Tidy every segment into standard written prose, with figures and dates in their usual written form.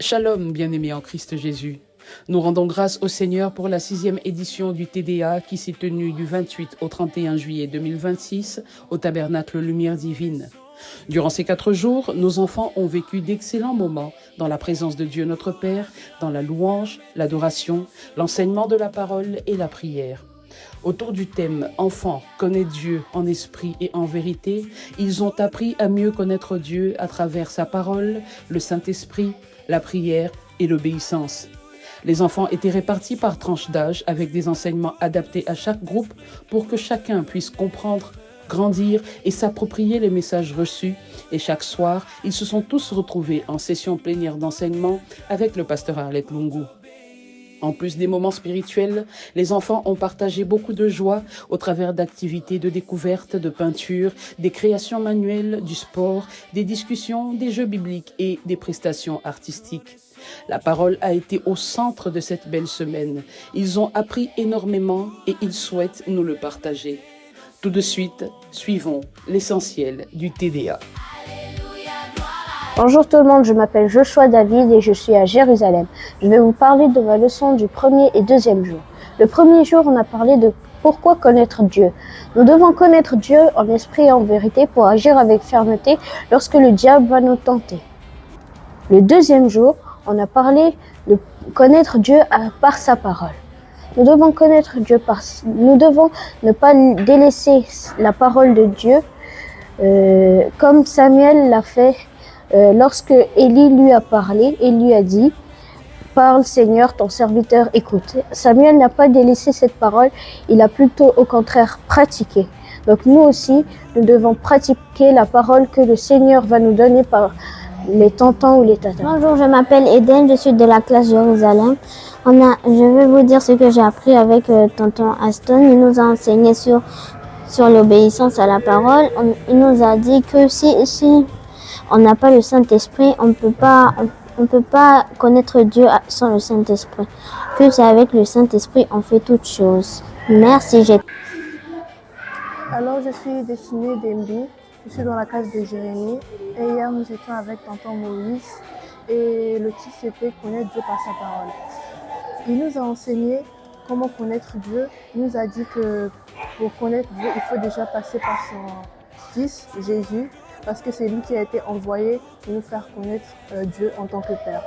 Shalom, bien-aimés en Christ Jésus. Nous rendons grâce au Seigneur pour la 6e édition du TDA qui s'est tenue du 28 au 31 juillet 2026 au Tabernacle Lumière Divine. Durant ces 4 jours, nos enfants ont vécu d'excellents moments dans la présence de Dieu notre Père, dans la louange, l'adoration, l'enseignement de la parole et la prière. Autour du thème « Enfants, connais Dieu en esprit et en vérité », ils ont appris à mieux connaître Dieu à travers sa parole, le Saint-Esprit, la prière et l'obéissance. Les enfants étaient répartis par tranches d'âge avec des enseignements adaptés à chaque groupe pour que chacun puisse comprendre, grandir et s'approprier les messages reçus. Et chaque soir, ils se sont tous retrouvés en session plénière d'enseignement avec le pasteur Arlette Lungu. En plus des moments spirituels, les enfants ont partagé beaucoup de joie au travers d'activités de découverte, de peinture, des créations manuelles, du sport, des discussions, des jeux bibliques et des prestations artistiques. La parole a été au centre de cette belle semaine. Ils ont appris énormément et ils souhaitent nous le partager. Tout de suite, suivons l'essentiel du TDA. Bonjour tout le monde, je m'appelle Joshua David et je suis à Jérusalem. Je vais vous parler de ma leçon du premier et deuxième jour. Le premier jour, on a parlé de pourquoi connaître Dieu. Nous devons connaître Dieu en esprit et en vérité pour agir avec fermeté lorsque le diable va nous tenter. Le deuxième jour, on a parlé de connaître Dieu par sa parole. Nous devons connaître Dieu nous devons ne pas délaisser la parole de Dieu comme Samuel l'a fait. Lorsque Élie lui a parlé, il lui a dit « Parle Seigneur, ton serviteur écoute ». Samuel n'a pas délaissé cette parole, il a plutôt au contraire pratiqué. Donc nous aussi, nous devons pratiquer la parole que le Seigneur va nous donner par les tontons ou les tatas. Bonjour, je m'appelle Eden, je suis de la classe Jérusalem. Je vais vous dire ce que j'ai appris avec tonton Aston. Il nous a enseigné sur l'obéissance à la parole. Il nous a dit que si on n'a pas le Saint-Esprit, on ne peut pas connaître Dieu sans le Saint-Esprit. Que c'est avec le Saint-Esprit on fait toutes choses. Merci. Alors je suis destinée d'Embi, je suis dans la classe de Jérémie et hier nous étions avec tonton Maurice et le titre c'était connaître Dieu par sa parole. Il nous a enseigné comment connaître Dieu, il nous a dit que pour connaître Dieu il faut déjà passer par son fils Jésus, parce que c'est lui qui a été envoyé pour nous faire connaître Dieu en tant que Père.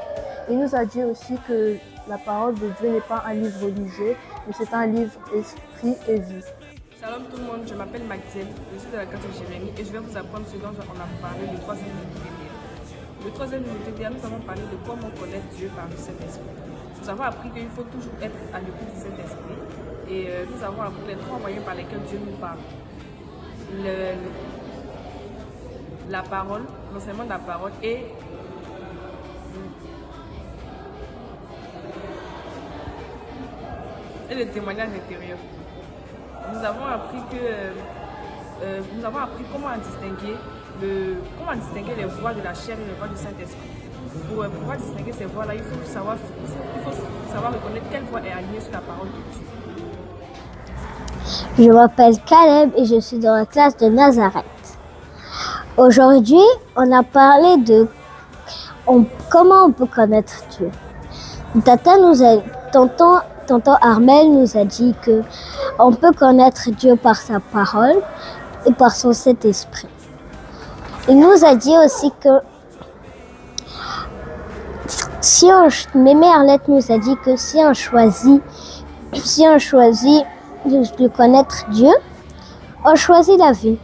Il nous a dit aussi que la parole de Dieu n'est pas un livre religieux, mais c'est un livre esprit et vie. Shalom tout le monde, je m'appelle Maxime, je suis de la classe de Jérémie et je vais vous apprendre ce dont on a parlé le 3e jour du TDA. Le 3e jour du TDA, nous avons parlé de comment connaître Dieu par le Saint-Esprit. Nous avons appris qu'il faut toujours être à l'écoute du Saint-Esprit et nous avons appris les 3 moyens par lesquels Dieu nous parle. La parole, l'enseignement de la parole et le témoignage intérieur. Nous avons appris comment distinguer les voix de la chair et les voix du Saint-Esprit. Pour pouvoir distinguer ces voix-là, il faut savoir reconnaître quelle voix est alignée sur la parole de Dieu. Je m'appelle Caleb et je suis dans la classe de Nazareth. Aujourd'hui, on a parlé de comment on peut connaître Dieu. Tonton Armel nous a dit que on peut connaître Dieu par sa parole et par son Saint-Esprit. Il nous a dit aussi que Mémé Arlette nous a dit que si on choisit de connaître Dieu, on choisit la vie.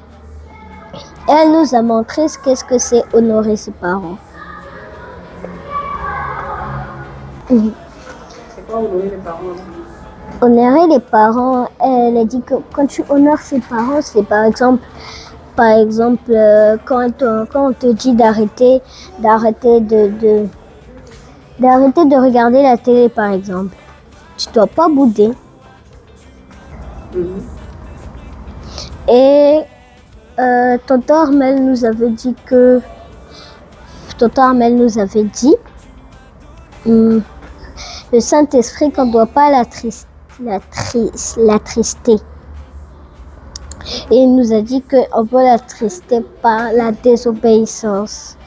Et elle nous a montré qu'est-ce que c'est honorer ses parents. C'est quoi honorer les parents? Honorer les parents, elle a dit que quand tu honores ses parents, c'est par exemple quand on te dit d'arrêter de regarder la télé par exemple. Tu dois pas bouder. Et tonton Armel nous avait dit le Saint-Esprit qu'on ne doit pas l'attrister. Et il nous a dit qu'on peut l'attrister par la désobéissance.